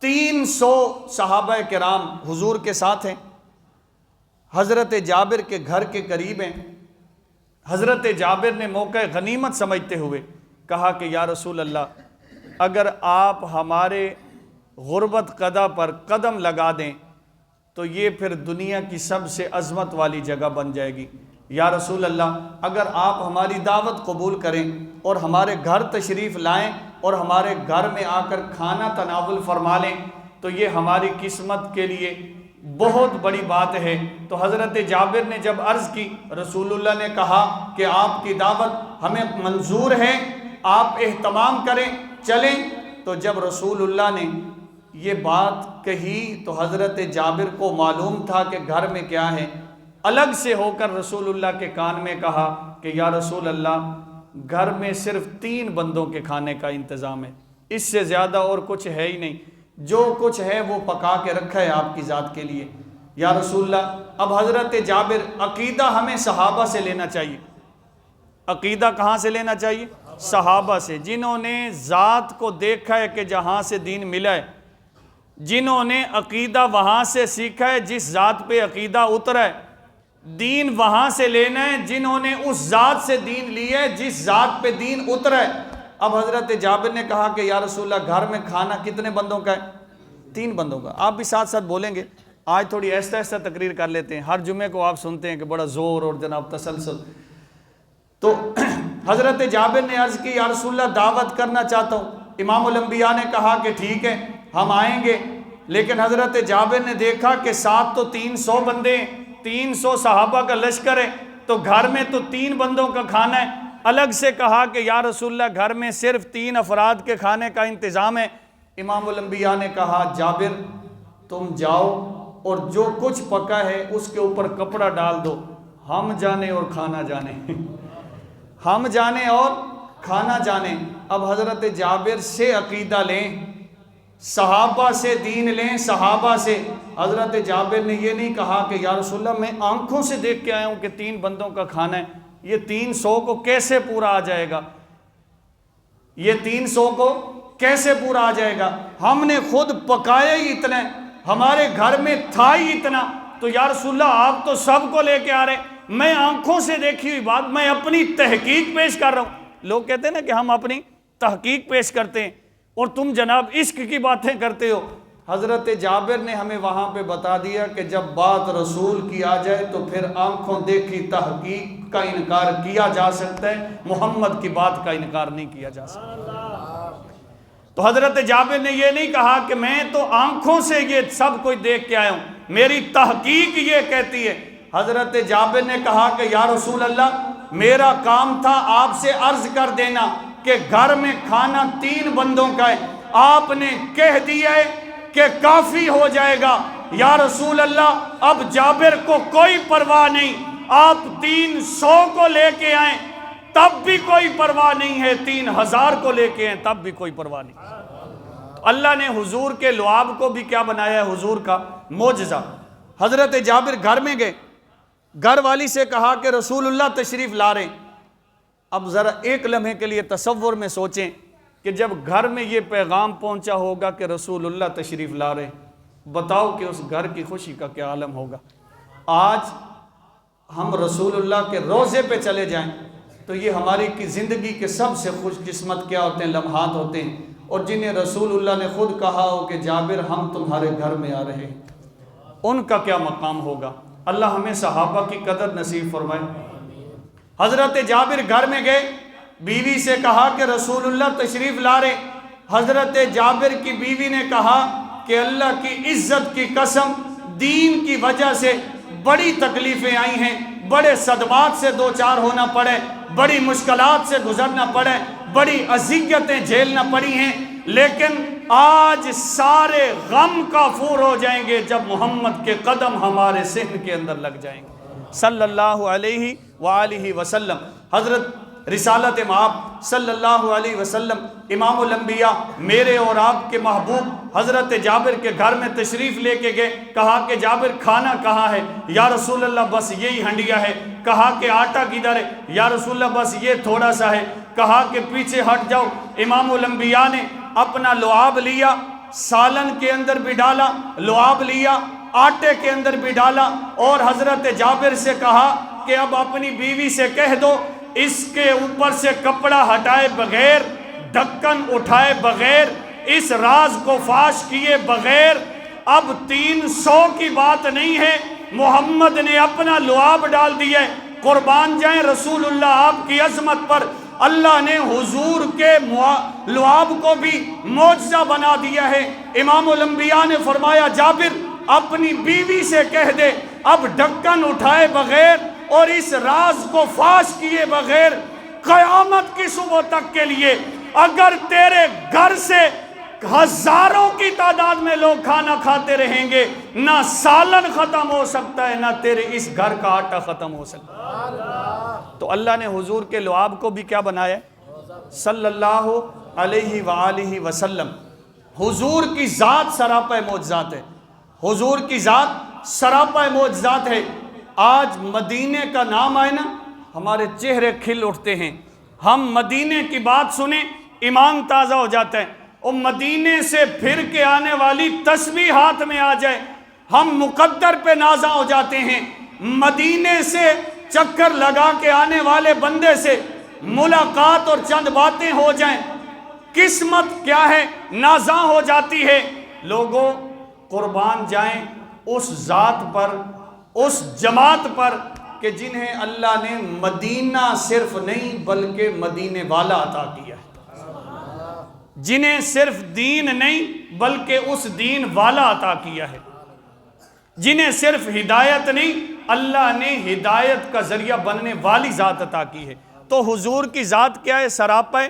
300 صحابہ کرام حضور کے ساتھ ہیں، حضرت جابر کے گھر کے قریب ہیں۔ حضرت جابر نے موقع غنیمت سمجھتے ہوئے کہا کہ یا رسول اللہ، اگر آپ ہمارے غربت قدہ پر قدم لگا دیں تو یہ پھر دنیا کی سب سے عظمت والی جگہ بن جائے گی۔ یا رسول اللہ، اگر آپ ہماری دعوت قبول کریں اور ہمارے گھر تشریف لائیں اور ہمارے گھر میں آ کر کھانا تناول فرما لیں تو یہ ہماری قسمت کے لیے بہت بڑی بات ہے۔ تو حضرت جابر نے جب عرض کی، رسول اللہ نے کہا کہ آپ کی دعوت ہمیں منظور ہے، آپ اہتمام کریں، چلیں۔ تو جب رسول اللہ نے یہ بات کہی تو حضرت جابر کو معلوم تھا کہ گھر میں کیا ہے، الگ سے ہو کر رسول اللہ کے کان میں کہا کہ یا رسول اللہ، گھر میں صرف 3 بندوں کے کھانے کا انتظام ہے، اس سے زیادہ اور کچھ ہے ہی نہیں، جو کچھ ہے وہ پکا کے رکھا ہے آپ کی ذات کے لیے۔ یا رسول اللہ، اب حضرت جابر، عقیدہ ہمیں صحابہ سے لینا چاہیے۔ عقیدہ کہاں سے لینا چاہیے؟ صحابہ سے، جنہوں نے ذات کو دیکھا ہے کہ جہاں سے دین ملا ہے، جنہوں نے عقیدہ وہاں سے سیکھا ہے جس ذات پہ عقیدہ اترا ہے، دین وہاں سے لینا ہے جنہوں نے اس ذات سے دین لیا ہے جس ذات پہ دین اترا ہے۔ اب حضرت جابر نے کہا کہ یا رسول اللہ، گھر میں کھانا کتنے بندوں کا ہے؟ 3 بندوں کا۔ آپ بھی ساتھ ساتھ بولیں گے، آج تھوڑی ایسا ایسا تقریر کر لیتے ہیں، ہر جمعے کو آپ سنتے ہیں کہ بڑا زور اور جناب تسلسل۔ تو حضرت جابر نے عرض کی، یا رسول اللہ، دعوت کرنا چاہتا ہوں۔ امام الانبیاء نے کہا کہ ٹھیک ہے، ہم آئیں گے۔ لیکن حضرت جابر نے دیکھا کہ ساتھ تو 300 بندے ہیں، 300 صحابہ کا لشکر ہے، تو گھر میں تو 3 بندوں کا کھانا ہے۔ الگ سے کہا کہ یا رسول اللہ، گھر میں صرف 3 افراد کے کھانے کا انتظام ہے۔ امام الانبیاء نے کہا، جابر تم جاؤ اور جو کچھ پکا ہے اس کے اوپر کپڑا ڈال دو، ہم جانے اور کھانا جانے ہم جانے اور کھانا جانے۔ اب حضرت جابر سے عقیدہ لیں، صحابہ سے دین لیں، صحابہ سے۔ حضرت جابر نے یہ نہیں کہا کہ یا رسول اللہ، میں آنکھوں سے دیکھ کے آیا ہوں کہ 3 بندوں کا کھانا ہے، یہ 300 کو کیسے پورا آ جائے گا، یہ 300 کو کیسے پورا آ جائے گا، ہم نے خود پکایا ہی اتنا ہے، ہمارے گھر میں تھا ہی اتنا، تو یا رسول اللہ آپ تو سب کو لے کے آ رہے ہیں، میں آنکھوں سے دیکھی ہوئی بات، میں اپنی تحقیق پیش کر رہا ہوں۔ لوگ کہتے ہیں نا کہ ہم اپنی تحقیق پیش کرتے ہیں اور تم جناب عشق کی باتیں کرتے ہو۔ حضرت جابر نے ہمیں وہاں پہ بتا دیا کہ جب بات رسول کی آ جائے تو پھر آنکھوں دیکھی تحقیق کا انکار کیا جا سکتا ہے، محمد کی بات کا انکار نہیں کیا جا سکتا۔ تو حضرت جابر نے یہ نہیں کہا کہ میں تو آنکھوں سے یہ سب کچھ دیکھ کے آیا ہوں، میری تحقیق یہ کہتی ہے۔ حضرت جابر نے کہا کہ یا رسول اللہ، میرا کام تھا آپ سے عرض کر دینا کہ گھر میں کھانا 3 بندوں کا ہے، آپ نے کہہ دیا ہے کہ کافی ہو جائے گا۔ یا رسول اللہ، اب جابر کو کوئی پرواہ نہیں، آپ 300 کو لے کے آئیں تب بھی کوئی پرواہ نہیں ہے، 3000 کو لے کے آئیں تب بھی کوئی پرواہ نہیں۔ تو اللہ نے حضور کے لعاب کو بھی کیا بنایا ہے؟ حضور کا معجزہ۔ حضرت جابر گھر میں گئے، گھر والی سے کہا کہ رسول اللہ تشریف لا رہے ہیں۔ اب ذرا ایک لمحے کے لیے تصور میں سوچیں کہ جب گھر میں یہ پیغام پہنچا ہوگا کہ رسول اللہ تشریف لا رہے ہیں، بتاؤ کہ اس گھر کی خوشی کا کیا عالم ہوگا۔ آج ہم رسول اللہ کے روضے پہ چلے جائیں تو یہ ہماری کی زندگی کے سب سے خوش قسمت کیا ہوتے ہیں، لمحات ہوتے ہیں، اور جنہیں رسول اللہ نے خود کہا ہو کہ جابر ہم تمہارے گھر میں آ رہے ہیں، ان کا کیا مقام ہوگا۔ اللہ ہمیں صحابہ کی قدر نصیب فرمائے۔ حضرت جابر گھر میں گئے، بیوی سے کہا کہ رسول اللہ تشریف لا رہے۔ حضرت جابر کی بیوی نے کہا کہ اللہ کی عزت کی قسم، دین کی وجہ سے بڑی تکلیفیں آئی ہیں، بڑے صدمات سے دوچار ہونا پڑے، بڑی مشکلات سے گزرنا پڑے، بڑی اذیتیں جھیلنا پڑی ہیں، لیکن آج سارے غم کافور ہو جائیں گے جب محمد کے قدم ہمارے صحن کے اندر لگ جائیں گے صلی اللہ علیہ وآلہ وسلم۔ حضرت رسالت مآب صلی اللہ علیہ وسلم، امام الانبیاء، میرے اور آپ کے محبوب حضرت جابر کے گھر میں تشریف لے کے گئے۔ کہا کہ جابر کھانا کہاں ہے؟ یا رسول اللہ بس یہی ہنڈیا ہے۔ کہا کہ آٹا کدھر ہے؟ یا رسول اللہ بس یہ تھوڑا سا ہے۔ کہا کہ پیچھے ہٹ جاؤ۔ امام الانبیاء نے اپنا لعاب لیا، سالن کے اندر بھی ڈالا، لعاب لیا، آٹے کے اندر بھی ڈالا، اور حضرت جابر سے کہا کہ اب اپنی بیوی سے کہہ دو اس کے اوپر سے کپڑا ہٹائے بغیر، ڈھکن اٹھائے بغیر، اس راز کو فاش کیے بغیر، اب 300 کی بات نہیں ہے، محمد نے اپنا لعاب ڈال دیا ہے۔ قربان جائیں رسول اللہ آپ کی عظمت پر، اللہ نے حضور کے لعاب کو بھی معجزہ بنا دیا ہے۔ امام الانبیاء نے فرمایا جابر اپنی بیوی سے کہہ دے اب ڈھکن اٹھائے بغیر اور اس راز کو فاش کیے بغیر قیامت کی صبح تک کے لیے اگر تیرے گھر سے ہزاروں کی تعداد میں لوگ کھانا کھاتے رہیں گے، نہ سالن ختم ہو سکتا ہے، نہ تیرے اس گھر کا آٹا ختم ہو سکتا ہے۔ تو اللہ نے حضور کے لعاب کو بھی کیا بنایا صلی اللہ علیہ وآلہ وسلم۔ حضور کی ذات سراپا معجزات ہے، حضور کی ذات سراپا معجزات ہے۔ آج مدینے کا نام آئے نا ہمارے چہرے کھل اٹھتے ہیں، ہم مدینے کی بات سنیں ایمان تازہ ہو جاتا ہے، اور مدینے سے پھر کے آنے والی تسبیح ہاتھ میں آ جائے ہم مقدر پہ نازاں ہو جاتے ہیں۔ مدینے سے چکر لگا کے آنے والے بندے سے ملاقات اور چند باتیں ہو جائیں، قسمت کیا ہے نازاں ہو جاتی ہے۔ لوگوں قربان جائیں اس ذات پر، اس جماعت پر کہ جنہیں اللہ نے مدینہ صرف نہیں بلکہ مدینے والا عطا کیا ہے، جنہیں صرف دین نہیں بلکہ اس دین والا عطا کیا ہے، جنہیں صرف ہدایت نہیں اللہ نے ہدایت کا ذریعہ بننے والی ذات عطا کی ہے۔ تو حضور کی ذات کیا ہے؟ سراپا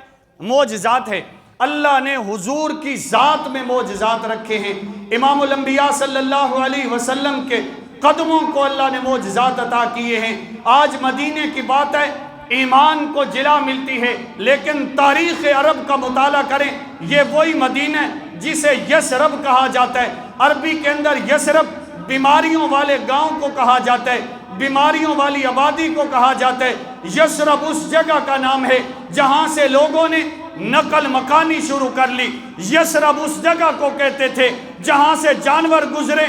معجزات ہے۔ اللہ نے حضور کی ذات میں معجزات رکھے ہیں۔ امام الانبیاء صلی اللہ علیہ وسلم کے قدموں کو اللہ نے معجزات عطا کیے ہیں۔ آج مدینے کی بات ہے، ایمان کو جلا ملتی ہے، لیکن تاریخ عرب کا مطالعہ کریں، یہ وہی مدینہ ہے جسے یثرب کہا جاتا ہے۔ عربی کے اندر یثرب بیماریوں والے گاؤں کو کہا جاتا ہے، بیماریوں والی آبادی کو کہا جاتا ہے۔ یثرب اس جگہ کا نام ہے جہاں سے لوگوں نے نقل مکانی شروع کر لی۔ یثرب اس جگہ کو کہتے تھے جہاں سے جانور گزرے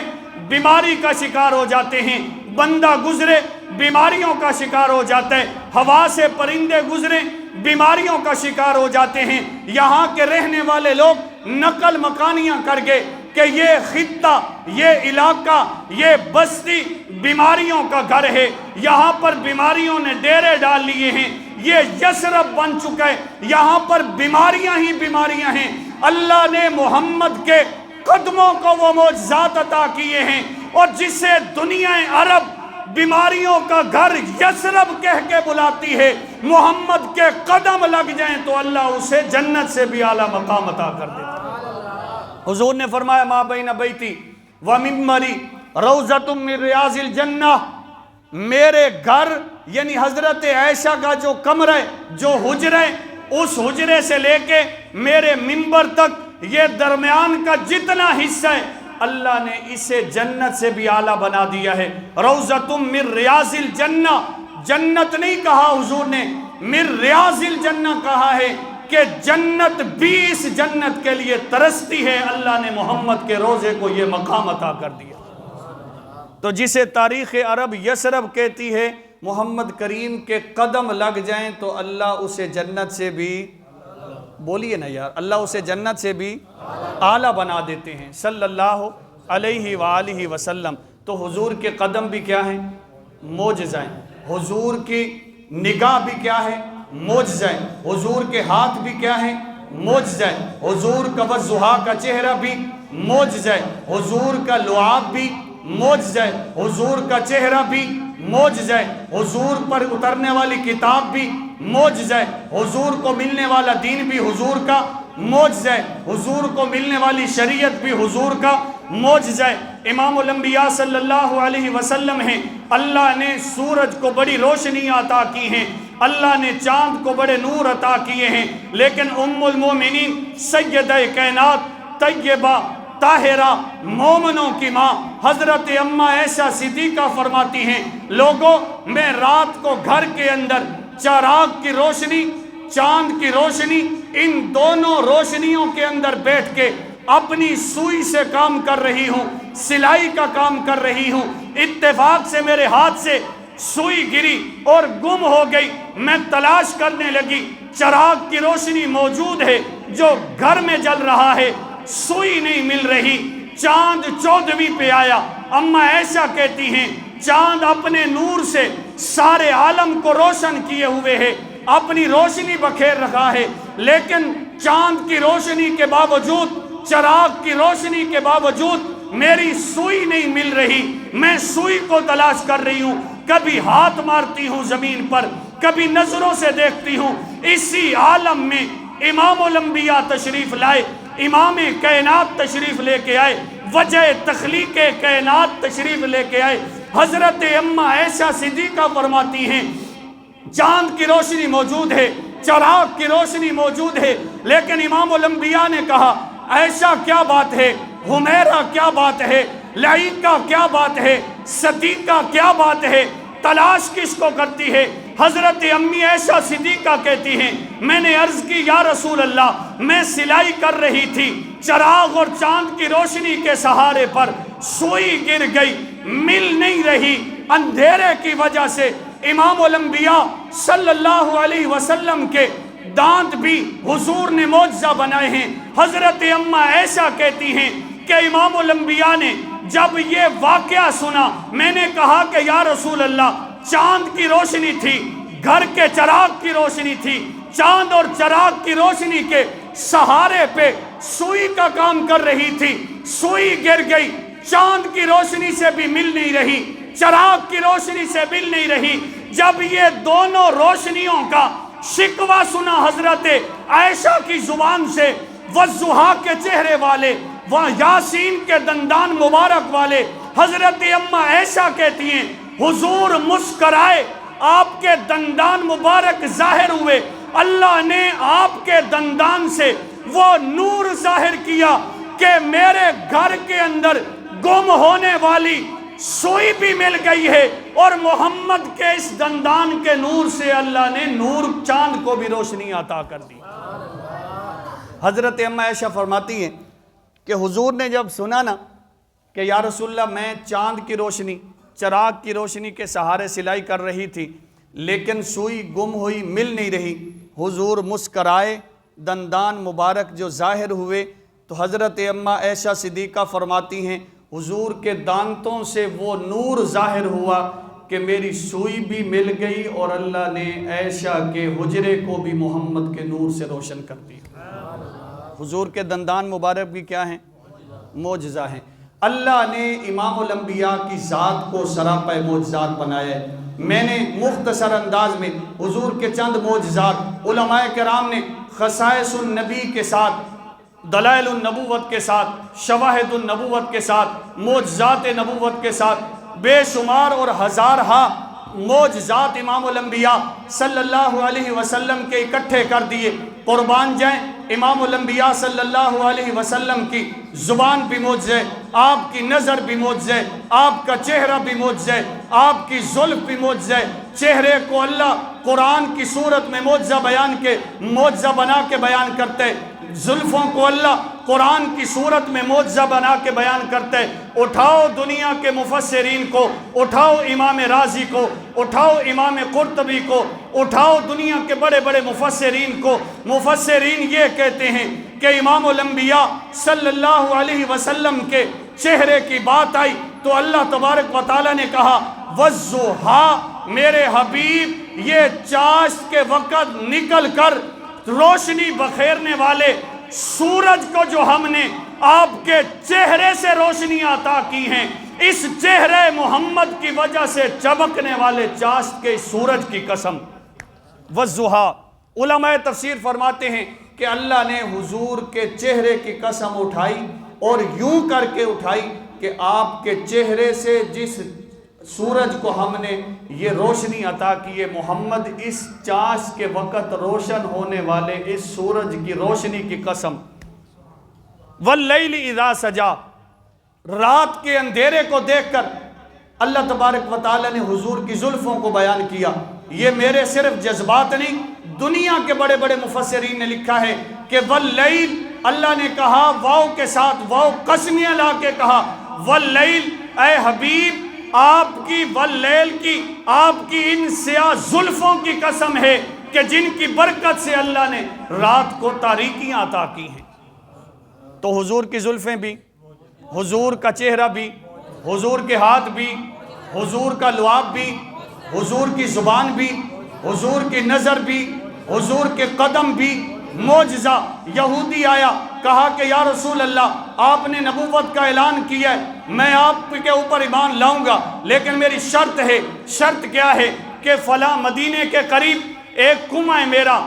بیماری کا شکار ہو جاتے ہیں، بندہ گزرے بیماریوں کا شکار ہو جاتا ہے، ہوا سے پرندے گزرے بیماریوں کا شکار ہو جاتے ہیں۔ یہاں کے رہنے والے لوگ نقل مکانیاں کر گئے کہ یہ خطہ، یہ علاقہ، یہ بستی بیماریوں کا گھر ہے، یہاں پر بیماریوں نے ڈیرے ڈال لیے ہیں، یہ یثرب بن چکا ہے، یہاں پر بیماریاں ہی بیماریاں ہیں۔ اللہ نے محمد کے قدموں کو وہ معجزات عطا کیے ہیں، اور جسے دنیا عرب بیماریوں کا گھر یثرب کہہ کے بلاتی ہے، محمد کے قدم لگ جائیں تو اللہ اسے جنت سے بھی اعلیٰ مقام عطا کر دیتا ہے۔ حضور نے فرمایا ما بین بیتی و ممبری روضۃ من ریاض الجنہ، میرے گھر یعنی حضرت عائشہ کا جو کمرہ ہے، جو حجرہ ہے، اس حجرے سے لے کے میرے ممبر تک یہ درمیان کا جتنا حصہ ہے اللہ نے اسے جنت سے بھی اعلیٰ بنا دیا ہے۔ روضۃ من ریاض الجنہ، جنت نہیں کہا حضور نے، من ریاض الجنہ کہا ہے کہ جنت بھی اس جنت کے لیے ترستی ہے۔ اللہ نے محمد کے روزے کو یہ مقام عطا کر دیا۔ تو جسے تاریخ عرب یثرب کہتی ہے، محمد کریم کے قدم لگ جائیں تو اللہ اسے جنت سے بھی، بولیے نا یار، اللہ اسے جنت سے بھی اعلیٰ بنا دیتے ہیں صلی اللہ علیہ وآلہ وسلم۔ تو حضور کے قدم بھی کیا ہیں؟ معجزہ ہیں۔ حضور کی نگاہ بھی کیا ہے؟ معجزہ ہے۔ حضور کے ہاتھ بھی کیا ہیں؟ معجزہ ہے۔ حضور کا والضحیٰ کا چہرہ بھی معجزہ ہے۔ حضور کا لعاب بھی معجزہ ہے۔ حضور کا چہرہ بھی معجزہ ہے۔ حضور پر اترنے والی کتاب بھی معجزہ ہے۔ حضور کو ملنے والا دین بھی حضور کا معجزہ ہے۔ حضور کو ملنے والی شریعت بھی حضور کا معجزہ ہے۔ امام الانبیاء صلی اللہ علیہ وسلم ہیں، اللہ نے سورج کو بڑی روشنی عطا کی ہیں، اللہ نے چاند کو بڑے نور عطا کیے ہیں، لیکن ام المومنین سیدہ کائنات طیبہ طاہرہ مومنوں کی ماں حضرت اماں عائشہ صدیقہ فرماتی ہیں، لوگوں میں رات کو گھر کے اندر چراغ کی روشنی، چاند کی روشنی، ان دونوں روشنیوں کے اندر بیٹھ کے اپنی سوئی سے کام کر رہی ہوں، سلائی کا کام کر رہی ہوں، اتفاق سے میرے ہاتھ سے سوئی گری اور گم ہو گئی۔ میں تلاش کرنے لگی، چراغ کی روشنی موجود ہے جو گھر میں جل رہا ہے، سوئی نہیں مل رہی۔ چاند 14ویں پہ آیا۔ اماں عائشہ کہتی ہیں چاند اپنے نور سے سارے عالم کو روشن کیے ہوئے ہے، اپنی روشنی بکھیر رکھا ہے، لیکن چاند کی روشنی کے باوجود، چراغ کی روشنی کے باوجود میری سوئی نہیں مل رہی۔ میں سوئی کو تلاش کر رہی ہوں، کبھی ہاتھ مارتی ہوں زمین پر، کبھی نظروں سے دیکھتی ہوں۔ اسی عالم میں امام الانبیاء تشریف لائے، امام کائنات تشریف لے کے آئے، وجہ تخلیق کائنات تشریف لے کے آئے۔ حضرت اماں عائشہ صدیقہ فرماتی ہیں چاند کی روشنی موجود ہے، چراغ کی روشنی موجود ہے، لیکن امام الانبیاء نے کہا عائشہ کیا بات ہے، حمیرہ کیا بات ہے، لعیقہ کیا بات ہے، صدیقہ کیا بات ہے، تلاش کس کو کرتی ہے؟ حضرت امی عائشہ صدیقہ کہتی ہیں میں نے عرض کی یا رسول اللہ، میں سلائی کر رہی تھی، چراغ اور چاند کی روشنی کے سہارے پر سوئی گر گئی، مل نہیں رہی، اندھیرے کی وجہ سے۔ امام الانبیاء صلی اللہ علیہ وسلم کے دانت بھی حضور نے معجزہ بنائے ہیں۔ حضرت اماں عائشہ کہتی ہیں کہ امام الانبیاء نے جب یہ واقعہ سنا، میں نے کہا کہ یا رسول اللہ، چاند کی روشنی تھی، گھر کے چراغ کی روشنی تھی، چاند اور چراغ کی روشنی کے سہارے پہ سوئی کا کام کر رہی تھی، سوئی گر گئی، چاند کی روشنی سے بھی مل نہیں رہی، چراغ کی روشنی سے مل نہیں رہی۔ جب یہ دونوں روشنیوں کا شکوہ سنا حضرت عائشہ کی زبان سے، والضحیٰ کے چہرے والے، یاسین کے دندان مبارک والے، حضرت اماں عائشہ کہتی ہیں حضور مسکرائے، آپ کے دندان مبارک ظاہر ہوئے، اللہ نے آپ کے دندان سے وہ نور ظاہر کیا کہ میرے گھر کے اندر گم ہونے والی سوئی بھی مل گئی ہے، اور محمد کے اس دندان کے نور سے اللہ نے نور چاند کو بھی روشنی عطا کر دی۔ حضرت اماں عائشہ فرماتی ہیں کہ حضور نے جب سنا نا کہ یا رسول اللہ میں چاند کی روشنی، چراغ کی روشنی کے سہارے سلائی کر رہی تھی، لیکن سوئی گم ہوئی، مل نہیں رہی، حضور مسکرائے، دندان مبارک جو ظاہر ہوئے، تو حضرت اماں عائشہ صدیقہ فرماتی ہیں حضور کے دانتوں سے وہ نور ظاہر ہوا کہ میری سوئی بھی مل گئی، اور اللہ نے عائشہ کے حجرے کو بھی محمد کے نور سے روشن کر دیا۔ حضور کے دندان مبارک بھی کیا ہیں؟ معجزہ ہیں۔ اللہ نے امام الانبیاء کی ذات کو سراپا معجزات بنایا ہے۔ میں نے مختصر انداز میں حضور کے چند معجزات، علماء کرام نے خصائص النبی کے ساتھ، دلائل النبوت کے ساتھ، شواہد النبوت کے ساتھ، معجزات نبوت کے ساتھ بے شمار اور ہزارہا معجزات امام الانبیاء صلی اللہ علیہ وسلم کے اکٹھے کر دیے۔ قربان جائیں، امام الانبیاء صلی اللہ علیہ وسلم کی زبان بھی معجزہ، آپ کی نظر بھی معجزہ، آپ کا چہرہ بھی معجزہ، آپ کی زلف بھی معجزہ۔ چہرے کو اللہ قرآن کی صورت میں معجزہ بنا کے بیان کرتے، زلفوں کو اللہ قرآن کی صورت میں معجزہ بنا کے بیان کرتے۔ اٹھاؤ دنیا کے مفسرین کو، اٹھاؤ امام رازی کو، اٹھاؤ امام قرطبی کو، اٹھاؤ دنیا کے بڑے بڑے مفسرین کو۔ مفسرین یہ کہتے ہیں کہ امام الانبیاء صلی اللہ علیہ وسلم کے چہرے کی بات آئی تو اللہ تبارک و تعالیٰ نے کہا والضحیٰ، میرے حبیب یہ چاشت کے وقت نکل کر روشنی بخیرنے والے سورج کو جو ہم نے آپ کے چہرے سے روشنی عطا کی ہیں، اس چہرے محمد کی وجہ سے چمکنے والے چاشت کے سورج کی قسم۔ والضحیٰ، علماء تفسیر فرماتے ہیں کہ اللہ نے حضور کے چہرے کی قسم اٹھائی اور یوں کر کے اٹھائی کہ آپ کے چہرے سے جس سورج کو ہم نے یہ روشنی عطا کی ہے، محمد اس چاشت کے وقت روشن ہونے والے اس سورج کی روشنی کی قسم۔ واللیل اذا سجا، رات کے اندھیرے کو دیکھ کر اللہ تبارک و تعالی نے حضور کی زلفوں کو بیان کیا۔ یہ میرے صرف جذبات نہیں، دنیا کے بڑے بڑے مفسرین نے لکھا ہے کہ واللیل اللہ نے کہا واو کے ساتھ واو قسمیہ لا کے کہا واللیل، اے حبیب آپ کی واللیل کی، آپ کی ان سیاہ زلفوں کی قسم ہے کہ جن کی برکت سے اللہ نے رات کو تاریکیاں عطا کی ہیں۔ تو حضور کی زلفیں بھی، حضور کا چہرہ بھی، حضور کے ہاتھ بھی، حضور کا لعاب بھی، حضور کی زبان بھی، حضور کی نظر بھی، حضور کے قدم بھی معجزہ۔ یہودی آیا، کہا کہ یا رسول اللہ آپ نے نبوت کا اعلان کیا ہے، میں آپ کے اوپر ایمان لاؤں گا، لیکن میری شرط ہے۔ شرط کیا ہے؟ کہ فلاں مدینے کے قریب ایک کنواں ہے میرا،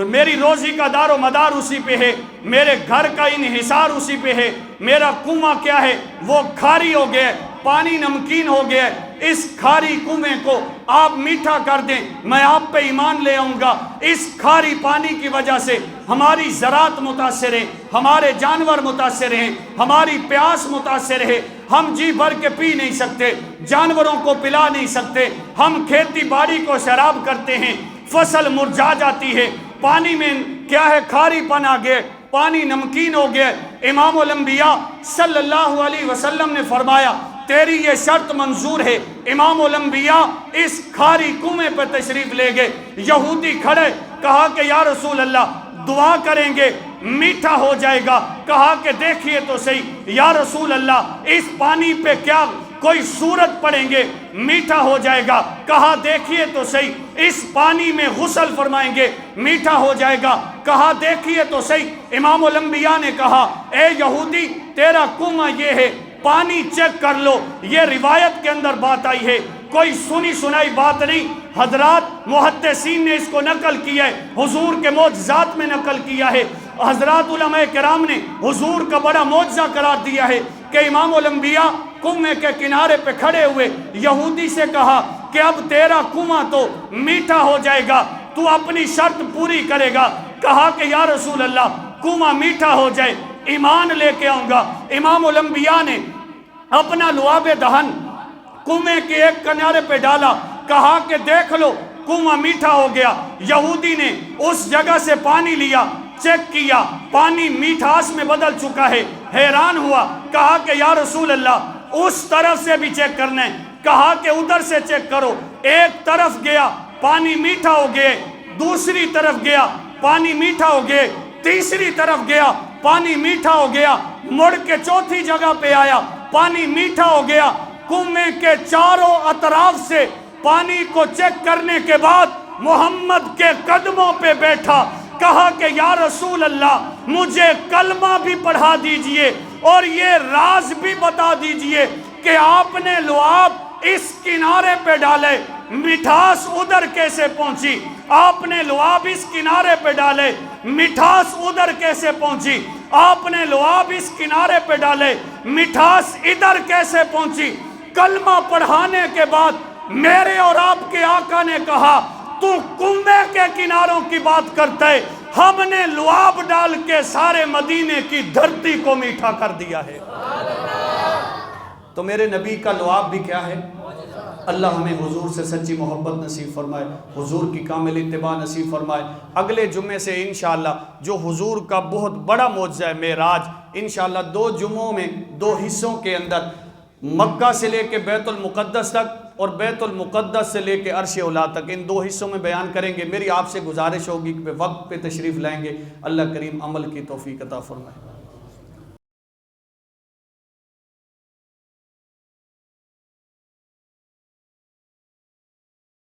میری روزی کا دار و مدار اسی پہ ہے، میرے گھر کا انحصار اسی پہ ہے۔ میرا کنواں کیا ہے؟ وہ کھاری ہو گیا، پانی نمکین ہو گیا، اس کھاری کنویں کو آپ میٹھا کر دیں، میں آپ پہ ایمان لے آؤں گا۔ اس کھاری پانی کی وجہ سے ہماری زراعت متاثر ہے، ہمارے جانور متاثر ہیں، ہماری پیاس متاثر ہے، ہم جی بھر کے پی نہیں سکتے، جانوروں کو پلا نہیں سکتے، ہم کھیتی باڑی کو شراب کرتے ہیں، فصل مرجھا جاتی ہے، پانی میں کیا ہے؟ کھاری پن آ گئے، پانی نمکین ہو گئے۔ امام الانبیاء صلی اللہ علیہ وسلم نے فرمایا تیری یہ شرط منظور ہے۔ امام الانبیاء اس کھاری کنویں پہ تشریف لے گئے، یہودی کھڑے، کہا کہ یا رسول اللہ دعا کریں گے میٹھا ہو جائے گا۔ کہا کہ دیکھیے تو صحیح یا رسول اللہ اس پانی پہ کیا کوئی سورت پڑھیں گے میٹھا ہو جائے گا؟ کہا دیکھیے تو صحیح اس پانی میں غسل فرمائیں گے میٹھا ہو جائے گا؟ کہا دیکھیے تو صحیح۔ امام الانبیاء نے کہا اے یہودی تیرا کنواں یہ ہے، پانی چیک کر لو۔ یہ روایت کے اندر بات آئی ہے، کوئی سنی سنائی بات نہیں، حضرات محدثین نے اس کو نقل کیا ہے، حضور کے معجزات میں نقل کیا ہے۔ حضرات علماء کرام نے حضور کا بڑا معجزہ قرار دیا ہے کہ امام الانبیاء کنویں کے کنارے پہ کھڑے ہوئے، یہودی سے کہا کہ اب تیرا کنواں تو میٹھا ہو جائے گا، تو اپنی شرط پوری کرے گا؟ کہا کہ یا رسول اللہ کنواں میٹھا ہو جائے ایمان لے کے آؤں گا۔ امام الانبیاء نے اپنا لعاب دہن کنویں کے ایک کنارے پہ ڈالا، کہا کہ دیکھ لو کنواں میٹھا ہو گیا۔ یہودی نے اس جگہ سے پانی لیا، چیک کیا، پانی میٹھاس میں بدل چکا ہے، حیران ہوا، کہا کہ یا رسول اللہ اس طرف سے بھی چیک کرنا ہے۔ کہا کہ ادھر سے چیک کرو۔ ایک طرف گیا پانی میٹھا ہو گئے، دوسری طرف گیا پانی میٹھا ہو گئے، تیسری طرف گیا پانی میٹھا ہو گیا، مڑ کے چوتھی جگہ پہ آیا پانی میٹھا ہو گیا۔ کنویں کے چاروں اطراف سے پانی کو چیک کرنے کے بعد محمد کے قدموں پہ بیٹھا، کہا کہ یا رسول اللہ مجھے کلمہ بھی پڑھا دیجئے اور یہ راز بھی بتا دیجئے کہ آپ نے لعاب اس کنارے پہ ڈالے، مٹھاس ادھر کیسے پہنچی؟ آپ نے لعاب اس کنارے پہ ڈالے، مٹھاس ادھر کیسے پہنچی؟ آپ نے لعاب اس کنارے پہ ڈالے، مٹھاس ادھر کیسے پہنچی؟ کلمہ پڑھانے کے بعد میرے اور آپ کے آقا نے کہا تو کنویں کے کناروں کی بات کرتا ہے، ہم نے لعاب ڈال کے سارے مدینے کی دھرتی کو میٹھا کر دیا ہے۔ تو میرے نبی کا لعاب بھی کیا ہے؟ اللہ ہمیں حضور سے سچی محبت نصیب فرمائے، حضور کی کامل اتباع نصیب فرمائے۔ اگلے جمعے سے انشاءاللہ جو حضور کا بہت بڑا معجزہ ہے معراج، انشاءاللہ 2 جمعوں میں 2 حصوں کے اندر مکہ سے لے کے بیت المقدس تک اور بیت المقدس سے لے کے عرش اولا تک، ان 2 حصوں میں بیان کریں گے۔ میری آپ سے گزارش ہوگی کہ وقت پہ تشریف لائیں گے۔ اللہ کریم عمل کی توفیق عطا فرمائے۔